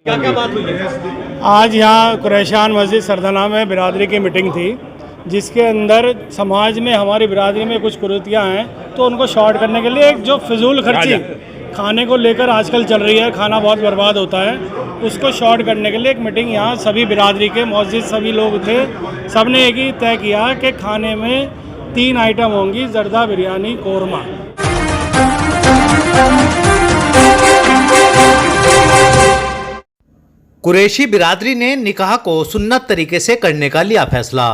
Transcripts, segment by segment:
क्या क्या बात हुई है? आज यहाँ कुरैशान मस्जिद सरदना में बिरादरी की मीटिंग थी, जिसके अंदर समाज में हमारी बिरादरी में कुछ कुरीतियाँ हैं, तो उनको शॉर्ट करने के लिए एक जो फिजूल खर्ची खाने को लेकर आजकल चल रही है, खाना बहुत बर्बाद होता है, उसको शॉर्ट करने के लिए एक मीटिंग यहाँ सभी बिरादरी के मस्जिद सभी लोग थे। सब ने एक ही तय किया कि खाने में 3 आइटम होंगी, जर्दा, बिरयानी, कोरमा। कुरैशी बिरादरी ने निकाह को सुन्नत तरीके से करने का लिया फैसला।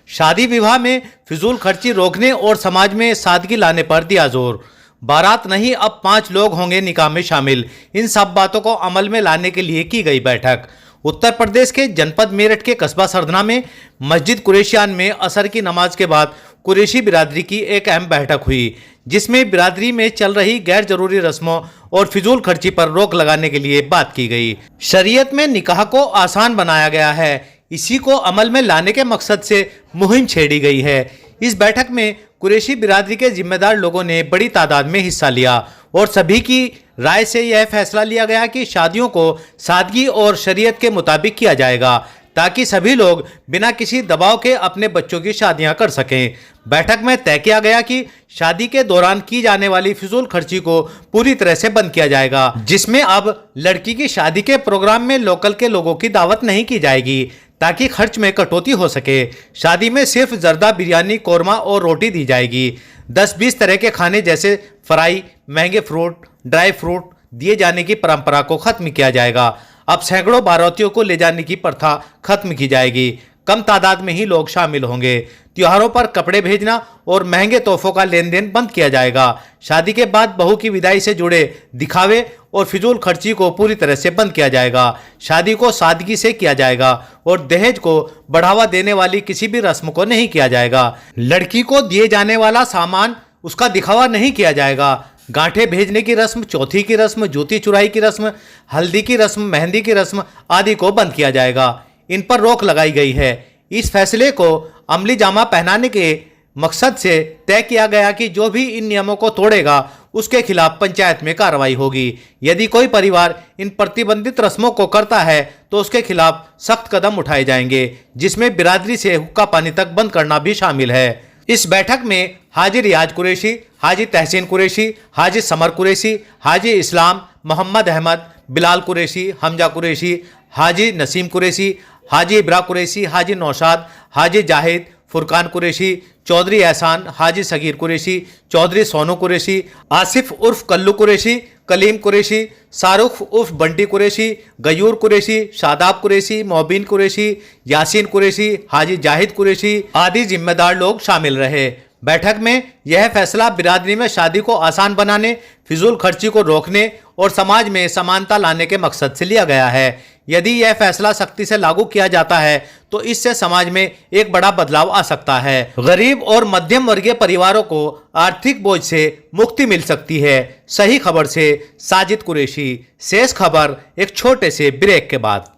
शादी विवाह में फिजूल खर्ची रोकने और समाज में सादगी लाने पर दिया जोर। बारात नहीं, अब 5 लोग होंगे निकाह में शामिल। इन सब बातों को अमल में लाने के लिए की गई बैठक। उत्तर प्रदेश के जनपद मेरठ के कस्बा सरदना में मस्जिद कुरैशियान में असर की नमाज के बाद कुरैशी बिरादरी की एक अहम बैठक हुई, जिसमें बिरादरी में चल रही गैर जरूरी रस्मों और फिजूल खर्ची पर रोक लगाने के लिए बात की गई। शरीयत में निकाह को आसान बनाया गया है, इसी को अमल में लाने के मकसद से मुहिम छेड़ी गई है। इस बैठक में कुरैशी बिरादरी के जिम्मेदार लोगों ने बड़ी तादाद में हिस्सा लिया और सभी की राय से यह फैसला लिया गया कि शादियों को सादगी और शरीयत के मुताबिक किया जाएगा, ताकि सभी लोग बिना किसी दबाव के अपने बच्चों की शादियां कर सकें। बैठक में तय किया गया कि शादी के दौरान की जाने वाली फिजूल खर्ची को पूरी तरह से बंद किया जाएगा, जिसमें अब लड़की की शादी के प्रोग्राम में लोकल के लोगों की दावत नहीं की जाएगी, ताकि खर्च में कटौती हो सके। शादी में सिर्फ जर्दा, बिरयानी, कोरमा और रोटी दी जाएगी। 10-20 तरह के खाने जैसे फ्राई, महंगे फ्रूट, ड्राई फ्रूट दिए जाने की परंपरा को खत्म किया जाएगा। अब सैकड़ों बारातियों को ले जाने की प्रथा खत्म की जाएगी। कम तादाद में ही लोग शामिल होंगे। त्योहारों पर कपड़े भेजना और महंगे तोहफों का लेन देन बंद किया जाएगा। शादी के बाद बहू की विदाई से जुड़े दिखावे और फिजूल खर्ची को पूरी तरह से बंद किया जाएगा। शादी को सादगी से किया जाएगा और दहेज को बढ़ावा देने वाली किसी भी रस्म को नहीं किया जाएगा। लड़की को दिए जाने वाला सामान उसका दिखावा नहीं किया जाएगा। गांठे भेजने की रस्म, चौथी की रस्म, जूती चुराई की रस्म, हल्दी की रस्म, मेहंदी की रस्म आदि को बंद किया जाएगा। इन पर रोक लगाई गई है। इस फैसले को अमली जामा पहनाने के मकसद से तय किया गया कि जो भी इन नियमों को तोड़ेगा उसके खिलाफ पंचायत में कार्रवाई होगी। यदि कोई परिवार इन प्रतिबंधित रस्मों को करता है तो उसके खिलाफ सख्त कदम उठाए जाएंगे, जिसमें बिरादरी से हुक्का पानी तक बंद करना भी शामिल है। इस बैठक में हाजी रियाज कुरैशी, हाजी तहसीन कुरैशी, हाजी समर कुरैशी, हाजी इस्लाम, मोहम्मद अहमद, बिलाल कुरैशी, हमजा कुरैशी, हाजी नसीम कुरैशी, हाजी इब्रा कुरैशी, हाजी नौशाद, हाजी जाहिद, फुरकान कुरैशी, चौधरी एहसान, हाजी सगीर कुरैशी, चौधरी सोनू कुरैशी, आसिफ उर्फ कल्लू कुरैशी, कलीम कुरैशी, शाहरुख उर्फ बंटी कुरैशी, गयूर कुरैशी, शादाब कुरैशी, मोबिन कुरैशी, यासीन कुरैशी, हाजी जाहिद कुरैशी आदि जिम्मेदार लोग शामिल रहे। बैठक में यह फैसला बिरादरी में शादी को आसान बनाने, फिजूल खर्ची को रोकने और समाज में समानता लाने के मकसद से लिया गया है। यदि यह फैसला सख्ती से लागू किया जाता है तो इससे समाज में एक बड़ा बदलाव आ सकता है। गरीब और मध्यम वर्गीय परिवारों को आर्थिक बोझ से मुक्ति मिल सकती है। सही खबर से साजिद कुरैशी। शेष खबर एक छोटे से ब्रेक के बाद।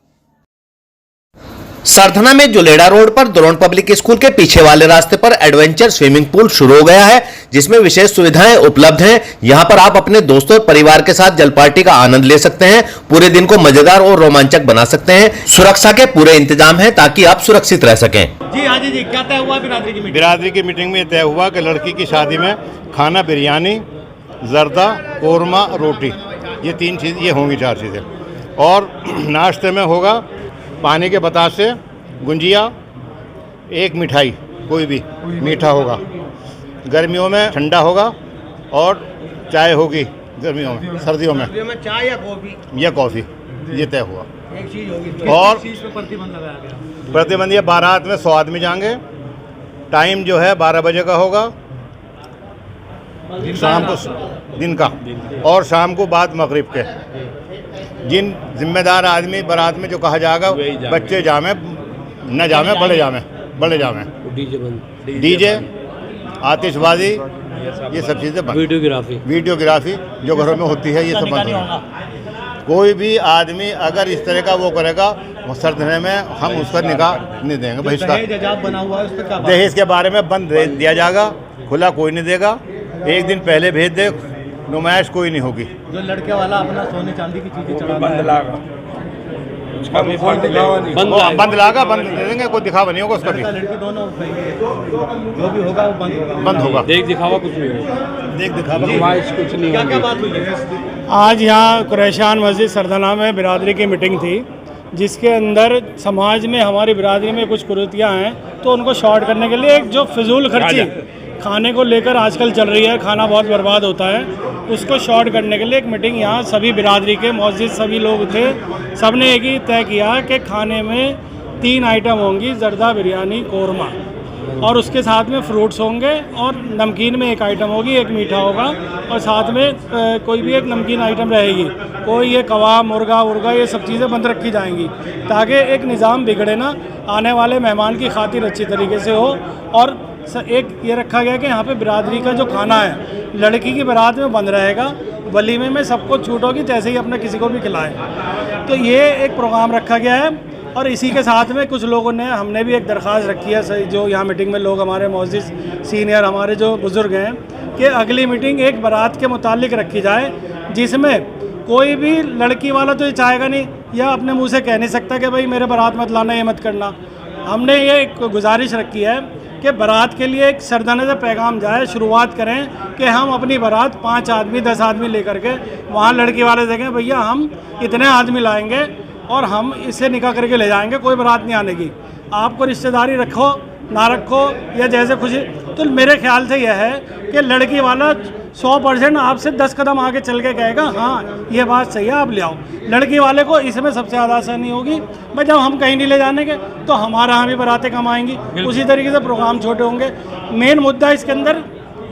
सरधना में जुलेड़ा रोड पर द्रोण पब्लिक स्कूल के पीछे वाले रास्ते पर एडवेंचर स्विमिंग पूल शुरू हो गया है, जिसमें विशेष सुविधाएं उपलब्ध हैं। यहां पर आप अपने दोस्तों और परिवार के साथ जल पार्टी का आनंद ले सकते हैं। पूरे दिन को मजेदार और रोमांचक बना सकते हैं। सुरक्षा के पूरे इंतजाम हैं ताकि आप सुरक्षित रह सकें। जी हाजी जी, क्या तय हुआ बिरादरी की मीटिंग? बिरादरी की मीटिंग में तय हुआ कि लड़की की शादी में खाना बिरयानी, जर्दा, कोरमा, रोटी, ये 3 चीज़ ये होंगी, 4 चीज़ें। और नाश्ते में होगा पानी के बतासे, गुंजिया, एक मिठाई, कोई भी मीठा होगा। गर्मियों में ठंडा होगा और चाय होगी गर्मियों में। सर्दियों में चाय या कॉफी? या कॉफ़ी, ये तय हुआ। एक चीज़ होगी। और चीज़ पे प्रतिबंध लगाया गया? प्रतिबंध ये बारात में 100 आदमी जाएंगे। टाइम जो है 12 बजे का होगा शाम को, दिन का, और शाम को बाद मगरिब के। जिन जिम्मेदार आदमी बारात में जो कहा जाएगा, बच्चे जामे न जामे, बड़े जामे, डीजे, आतिशबाजी, ये सब चीज़ें बंद। वीडियोग्राफी जो घरों में होती है ये सब बंद होगा। कोई भी आदमी अगर इस तरह का वो करेगा, सरधने में हम उसका निकाह नहीं देंगे। बहिष्कार दहेज के बारे में बंद दिया जाएगा, खुला कोई नहीं देगा। एक दिन पहले भेज दे, नुमाइश कोई नहीं होगी। जो लड़के वाला अपना सोने चांदी की चीज़ें चढ़ा कभी बंद लागा, बंद दे देंगे, कोई दिखावा नहीं होगा उसका भी, लड़की दोनों जो भी होगा वो बंद होगा। देख दिखावा कुछ नहीं होगा, देख दिखावा नुमाइश कुछ नहीं क्या क्या होगी। बात हुई है? आज यहाँ कुरैशान मस्जिद सरदाना में बिरादरी की मीटिंग थी, जिसके अंदर समाज में हमारी बिरादरी में कुछ कुरीतियाँ हैं, तो उनको शॉर्ट करने के लिए एक जो फिजूल खर्ची खाने को लेकर आजकल चल रही है, खाना बहुत बर्बाद होता है, उसको शॉर्ट करने के लिए एक मीटिंग यहाँ सभी बिरादरी के मौजूद सभी लोग थे। सब ने एक ही तय किया कि खाने में 3 आइटम होंगी, जर्दा, बिरयानी, कौरमा, और उसके साथ में फ्रूट्स होंगे, और नमकीन में 1 आइटम होगी, 1 मीठा होगा, और साथ में कोई भी एक नमकीन आइटम रहेगी। कोई ये कबाब, मुर्गा उर्गा ये सब चीज़ें बंद रखी जाएंगी, ताकि एक निज़ाम बिगड़े ना, आने वाले मेहमान की खातिर अच्छी तरीके से हो। और एक ये रखा गया कि यहाँ पे बिरादरी का जो खाना है लड़की की बारात में बंद रहेगा, वलीमे में सबको छूट होगी, जैसे ही अपने किसी को भी खिलाएं। तो ये एक प्रोग्राम रखा गया है, और इसी के साथ में कुछ लोगों ने, हमने भी एक दरख्वास्त रखी है, जो यहाँ मीटिंग में लोग हमारे मौजूद सीनियर हमारे जो बुज़ुर्ग हैं, कि अगली मीटिंग एक बारात के मुतालिक रखी जाए, जिसमें कोई भी लड़की वाला तो ये चाहेगा नहीं या अपने मुंह से कह नहीं सकता कि भाई मेरे बारात मत लाना, ये मत करना। हमने ये एक गुजारिश रखी है कि बारात के लिए एक सरदाने से पैगाम जाए, शुरुआत करें कि हम अपनी बारात 5 आदमी 10 आदमी लेकर के वहाँ लड़की वाले देखें, भैया हम इतने आदमी लाएंगे और हम इसे निकाह करके ले जाएंगे, कोई बारात नहीं आने की, आपको रिश्तेदारी रखो ना रखो या जैसे खुशी। तो मेरे ख्याल से यह है कि लड़की वाला 100% आपसे 10 कदम आगे चल के कहेगा हाँ ये बात सही है, आप ले आओ। लड़की वाले को इसमें सबसे ज़्यादा आसानी होगी, भाई जब हम कहीं नहीं ले जाने के तो हमारा यहाँ भी बारातें कम आएंगी, उसी तरीके से प्रोग्राम छोटे होंगे। मेन मुद्दा इसके अंदर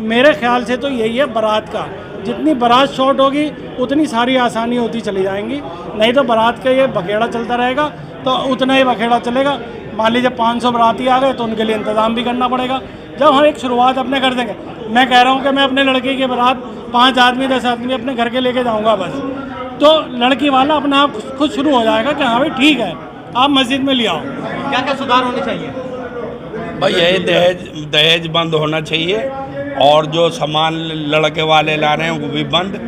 मेरे ख्याल से तो यही है, बारात का। जितनी बारात शॉर्ट होगी उतनी सारी आसानी होती चली जाएंगी, नहीं तो बारात का ये बखेड़ा चलता रहेगा तो उतना ही बखेड़ा चलेगा। मान लीजिए 500 बाराती आ गए तो उनके लिए इंतज़ाम भी करना पड़ेगा। जब हम एक शुरुआत अपने कर देंगे, मैं कह रहा हूँ कि मैं अपने लड़के की बारात 5 आदमी 10 आदमी अपने घर के लेके जाऊँगा बस, तो लड़की वाला अपने आप खुद शुरू हो जाएगा कि हाँ भाई ठीक है आप मस्जिद में ले आओ। क्या क्या सुधार होने चाहिए? भाई यही दहेज बंद होना चाहिए, और जो सामान लड़के वाले ला रहे हैं वो भी बंद,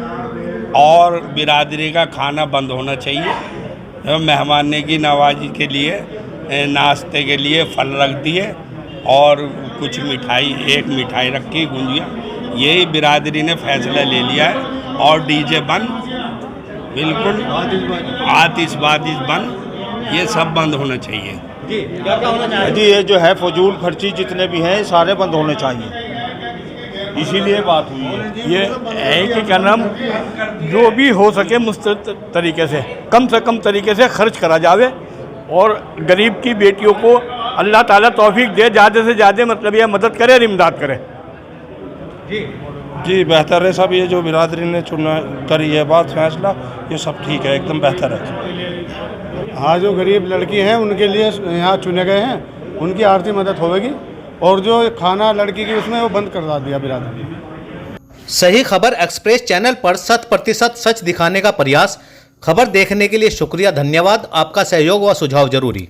और बिरादरी का खाना बंद होना चाहिए। मेहमान की नवाजी के लिए नाश्ते के लिए फल रख दिए और कुछ मिठाई, 1 मिठाई रखी, गुंजिया, यही बिरादरी ने फैसला ले लिया है। और डीजे बंद, बिल्कुल आतिशबाजी बंद, ये सब बंद होना चाहिए। जी क्या क्या होना चाहिए? जी ये जो है फजूल खर्ची जितने भी हैं सारे बंद होने चाहिए, इसीलिए बात हुई है। ये है कि क्या नाम, जो भी हो सके मुस्तत तरीके से कम तरीके से खर्च करा जावे, और गरीब की बेटियों को अल्लाह ताला तौफीक दे, ज़्यादा से ज़्यादा मतलब यह मदद करे और इमदाद करे। जी बेहतर है सब, ये जो बिरादरी ने चुना करी है बात फैसला, ये सब ठीक है, एकदम बेहतर है। हाँ, जो गरीब लड़की हैं उनके लिए यहाँ चुने गए हैं, उनकी आर्थिक मदद होगी, और जो खाना लड़की की उसमें वो बंद करवा दिया बिरादरी। सही खबर एक्सप्रेस चैनल पर 100% सच दिखाने का प्रयास। खबर देखने के लिए शुक्रिया, धन्यवाद। आपका सहयोग व सुझाव जरूरी।